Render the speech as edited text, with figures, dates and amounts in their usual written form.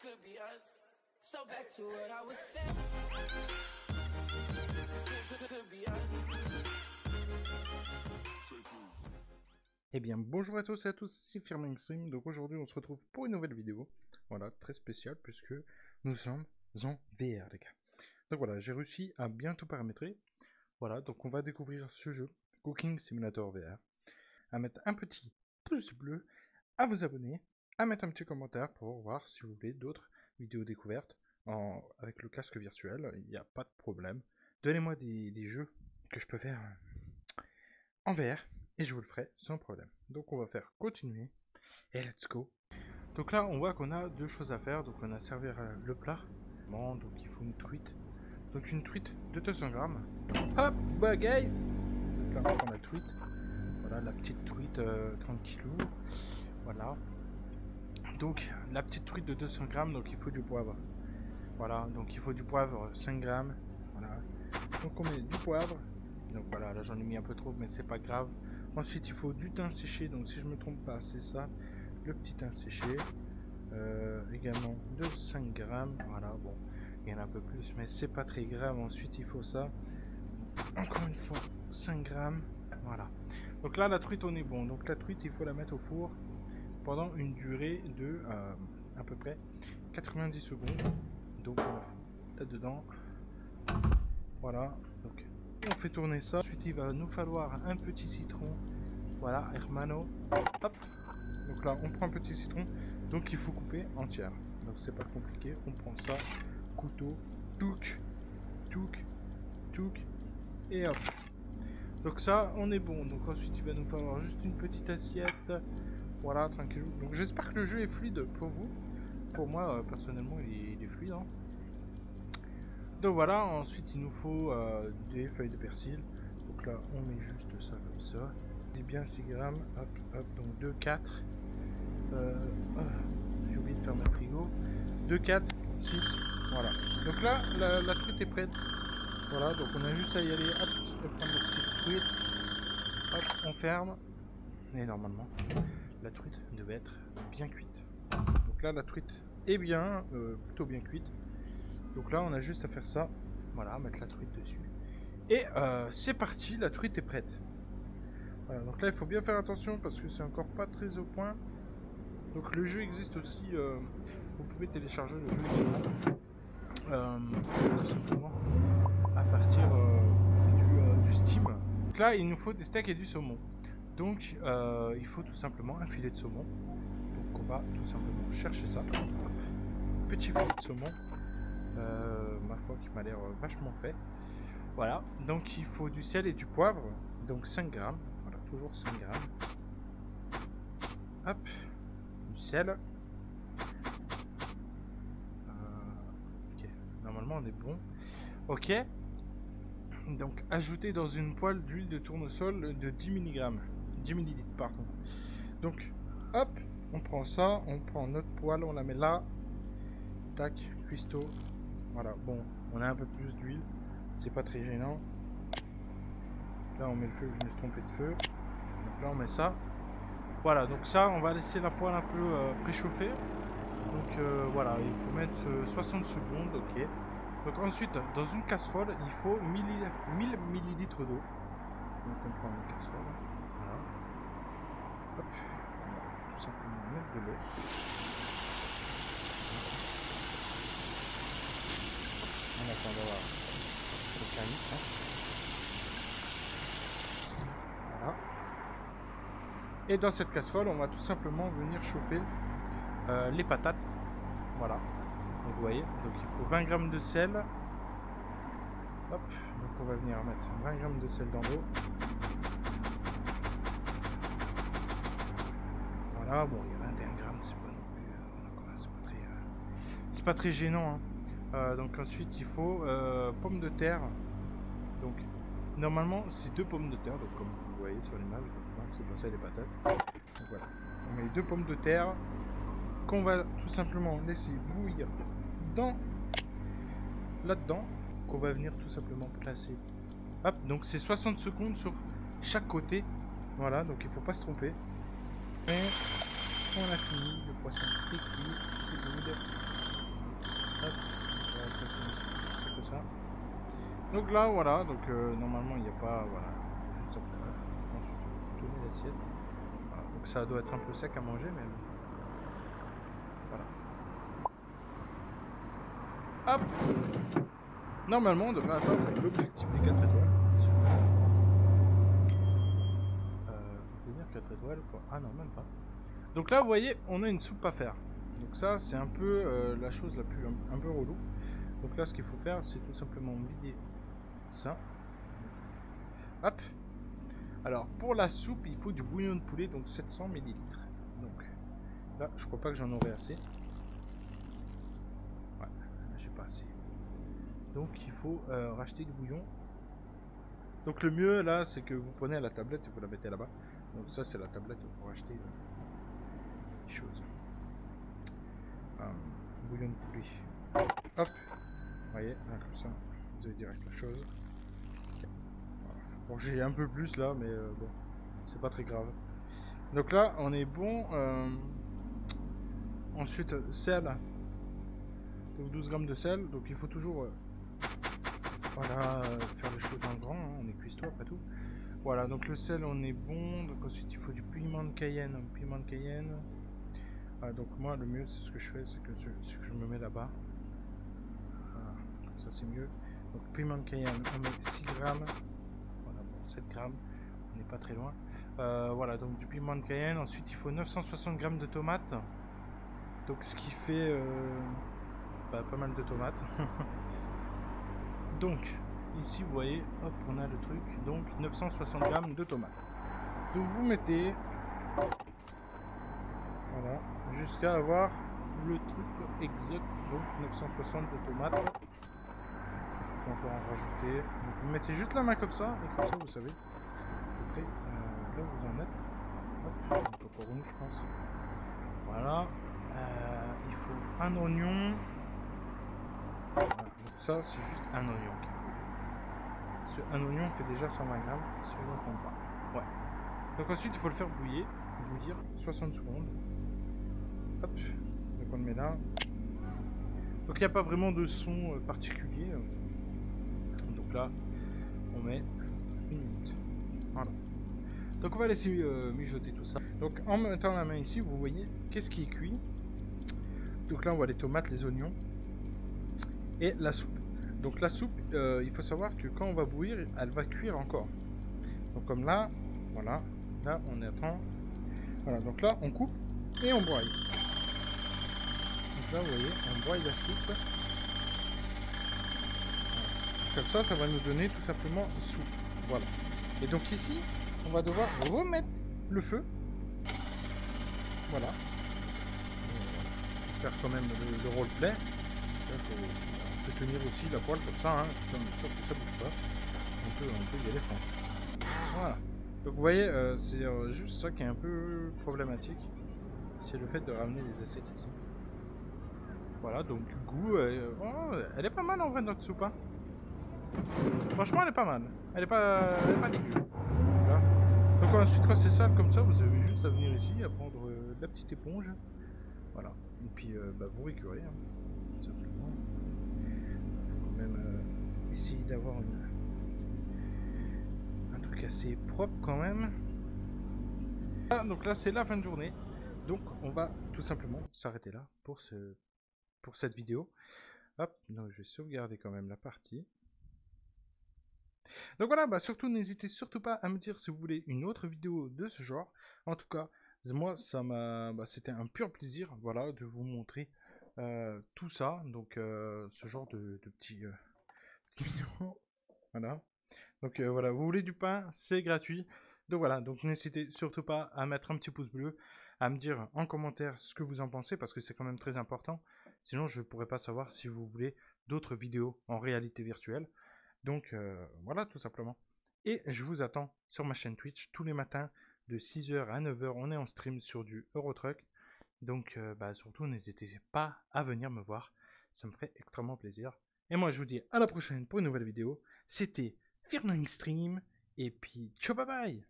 could be us. So back to what I was saying. Could be us. Eh bien bonjour à tous et à tous, c'est Firming Stream. Donc aujourd'hui on se retrouve pour une nouvelle vidéo. Voilà, très spéciale puisque nous sommes en VR les gars. Donc voilà, j'ai réussi à bien tout paramétrer. Voilà, donc on va découvrir ce jeu, Cooking Simulator VR. À mettre un petit pouce bleu, à vous abonner, à mettre un petit commentaire pour voir si vous voulez d'autres vidéos découvertes avec le casque virtuel, il n'y a pas de problème. Donnez-moi des jeux que je peux faire en VR et je vous le ferai sans problème. Donc on va faire continuer et let's go. Donc là on voit qu'on a deux choses à faire. Donc on a servir le plat. Bon, donc il faut une truite. Donc une truite de 200 grammes. Hop, bah guys. Donc là on prend la truite. Voilà la petite truite tranquillou. Voilà. Donc la petite truite de 200 grammes. Donc il faut du poivre. Voilà, donc il faut du poivre 5 grammes. Voilà. Donc on met du poivre. Donc voilà, là j'en ai mis un peu trop mais c'est pas grave. Ensuite il faut du thym séché, donc si je me trompe pas c'est ça, le petit thym séché. Également de 5 grammes, voilà, bon, il y en a un peu plus mais c'est pas très grave. Ensuite il faut ça, encore une fois 5 grammes, voilà. Donc là la truite on est bon, donc la truite il faut la mettre au four pendant une durée de à peu près 90 secondes. Donc on la fout là-dedans, voilà, donc on fait tourner ça. Ensuite il va nous falloir un petit citron, voilà, hermano, hop. Donc là on prend un petit citron, donc il faut couper entière, donc c'est pas compliqué, on prend ça, couteau, touc, touc, touc, et hop. Donc ça on est bon. Donc ensuite il va nous falloir juste une petite assiette, voilà, tranquille. Donc j'espère que le jeu est fluide pour vous. Pour moi personnellement il est fluide, hein. Donc voilà, ensuite il nous faut des feuilles de persil. Donc là on met juste ça comme ça. C'est bien 6 grammes, hop, hop, donc 2, 4. J'ai oublié de faire mon frigo. 2, 4, 6, voilà. Donc là la truite est prête. Voilà, donc on a juste à y aller, hop, on prend la petite truite. Hop, on ferme. Et normalement, la truite devait être bien cuite. Donc là la truite est bien, plutôt bien cuite. Donc là on a juste à faire ça, voilà, mettre la truite dessus. Et c'est parti, la truite est prête. Voilà, donc là il faut bien faire attention parce que c'est encore pas très au point. Donc le jeu existe aussi, vous pouvez télécharger le jeu tout simplement à partir du Steam. Donc là il nous faut des steaks et du saumon. Donc il faut tout simplement un filet de saumon. Donc on va tout simplement chercher ça. Petit filet de saumon. Ma foi qui m'a l'air vachement fait. Voilà, donc il faut du sel et du poivre, donc 5 grammes, voilà, toujours 5 grammes. Hop, du sel. Ok, normalement on est bon. Ok, donc ajouter dans une poêle d'huile de tournesol de 10 mg, 10 ml, pardon. Donc, hop, on prend ça, on prend notre poêle, on la met là. Tac, cuistot. Voilà, bon, on a un peu plus d'huile, c'est pas très gênant. Là on met le feu, je me suis trompé de feu. Donc là on met ça. Voilà, donc ça on va laisser la poêle un peu préchauffer. Donc voilà, il faut mettre 60 secondes, ok. Donc ensuite, dans une casserole, il faut 1000 ml d'eau. Donc on prend une casserole, voilà. Hop, on va tout simplement mettre de l'eau. On attend d'avoir le calibre, hein. Voilà. Et dans cette casserole, on va tout simplement venir chauffer les patates. Voilà. Donc vous voyez, donc il faut 20 grammes de sel. Hop, donc on va venir mettre 20 grammes de sel dans l'eau. Voilà, bon, il y a 21 grammes, c'est pas non plus, c'est pas très gênant, hein. Donc ensuite il faut pommes de terre. Donc normalement c'est 2 pommes de terre, donc comme vous le voyez sur l'image, c'est pas ça les patates. Donc voilà, on met 2 pommes de terre qu'on va tout simplement laisser bouillir là-dedans, qu'on va venir tout simplement placer. Hop, donc c'est 60 secondes sur chaque côté. Voilà, donc il faut pas se tromper. Et on a fini, le poisson est cuit, c'est good. Donc là, voilà, donc normalement il n'y a pas, voilà, juste après, ensuite vous tournez l'assiette. Voilà, donc ça doit être un peu sec à manger, mais voilà. Hop. Normalement, on devrait atteindre l'objectif des 4 étoiles. Si je me trompe. On peut dire 4 étoiles quoi. Ah non, même pas. Donc là, vous voyez, on a une soupe à faire. Donc ça, c'est un peu la chose la plus un peu relou. Donc là, ce qu'il faut faire, c'est tout simplement vider ça. Hop. Alors, pour la soupe, il faut du bouillon de poulet, donc 700 ml. Donc là, je crois pas que j'en aurai assez. Ouais, j'ai pas assez. Donc il faut racheter du bouillon. Donc le mieux là, c'est que vous prenez la tablette et vous la mettez là-bas. Donc ça, c'est la tablette pour acheter des choses. Bouillon de poulet. Hop. Vous voyez, là, comme ça, vous avez direct la chose. Voilà. Bon, j'ai un peu plus là, mais bon, c'est pas très grave. Donc là, on est bon. Ensuite, sel. Donc 12 grammes de sel. Donc il faut toujours voilà, faire les choses en grand. Hein. On est cuistot après tout. Voilà, donc le sel, on est bon. Donc ensuite, il faut du piment de Cayenne. Piment de Cayenne. Donc moi, le mieux, c'est ce que je fais, c'est que je me mets là-bas. Voilà, comme ça c'est mieux. Donc piment de Cayenne, on met 6 grammes. Voilà, bon, 7 grammes. On n'est pas très loin. Voilà, donc du piment de Cayenne. Ensuite, il faut 960 grammes de tomates. Donc ce qui fait pas mal de tomates. Donc ici vous voyez, hop, on a le truc. Donc 960 grammes de tomates. Donc vous mettez, voilà, jusqu'à avoir le truc exact. Donc 960 de tomates. On peut en rajouter. Donc vous mettez juste la main comme ça, et comme ça vous savez. Après, là vous en êtes. Hop, donc encore une, je pense. Voilà. Il faut un oignon. Voilà. Donc ça, c'est juste un oignon. Un oignon fait déjà 120 grammes, si je ne me trompe pas. Ouais. Donc ensuite, il faut le faire bouillir 60 secondes. Hop. Donc on le met là. Donc il n'y a pas vraiment de son particulier. Donc là, on met une minute. Voilà. Donc on va laisser mijoter tout ça. Donc en mettant la main ici, vous voyez qu'est-ce qui est cuit. Donc là, on voit les tomates, les oignons et la soupe. Donc la soupe, il faut savoir que quand on va bouillir, elle va cuire encore. Donc comme là, voilà, là on attend. Voilà, donc là on coupe et on broie. Donc là vous voyez, on broie la soupe. Voilà. Comme ça va nous donner tout simplement soupe. Voilà. Et donc ici, on va devoir remettre le feu. Voilà. Il faut faire quand même le roleplay. Il faut tenir aussi la poêle comme ça, hein, comme ça, on est sûr que ça bouge pas. On peut y aller fort. Voilà. Donc vous voyez, c'est juste ça qui est un peu problématique. C'est le fait de ramener les assiettes ici. Voilà, donc du goût, elle est pas mal en vrai notre soupe. Hein. Franchement, elle est pas mal. Elle est pas dégueu. Voilà. Donc ensuite, quand c'est sale comme ça, vous avez juste à venir ici, à prendre la petite éponge. Voilà. Et puis vous récurez, hein, simplement. Il faut quand même essayer d'avoir un truc assez propre quand même. Ah, donc là, c'est la fin de journée. Donc on va tout simplement s'arrêter là pour cette vidéo. Hop, donc je vais sauvegarder quand même la partie. Donc voilà, surtout n'hésitez surtout pas à me dire si vous voulez une autre vidéo de ce genre. En tout cas, moi c'était un pur plaisir, voilà, de vous montrer tout ça. Donc ce genre de petits vidéos. Voilà. Donc voilà, vous voulez du pain, c'est gratuit. Donc voilà, donc n'hésitez surtout pas à mettre un petit pouce bleu, à me dire en commentaire ce que vous en pensez, parce que c'est quand même très important. Sinon, je ne pourrais pas savoir si vous voulez d'autres vidéos en réalité virtuelle. Donc voilà, tout simplement. Et je vous attends sur ma chaîne Twitch tous les matins de 6h à 9h. On est en stream sur du Eurotruck. Donc surtout, n'hésitez pas à venir me voir. Ça me ferait extrêmement plaisir. Et moi, je vous dis à la prochaine pour une nouvelle vidéo. C'était Firming Stream. Et puis, ciao, bye bye!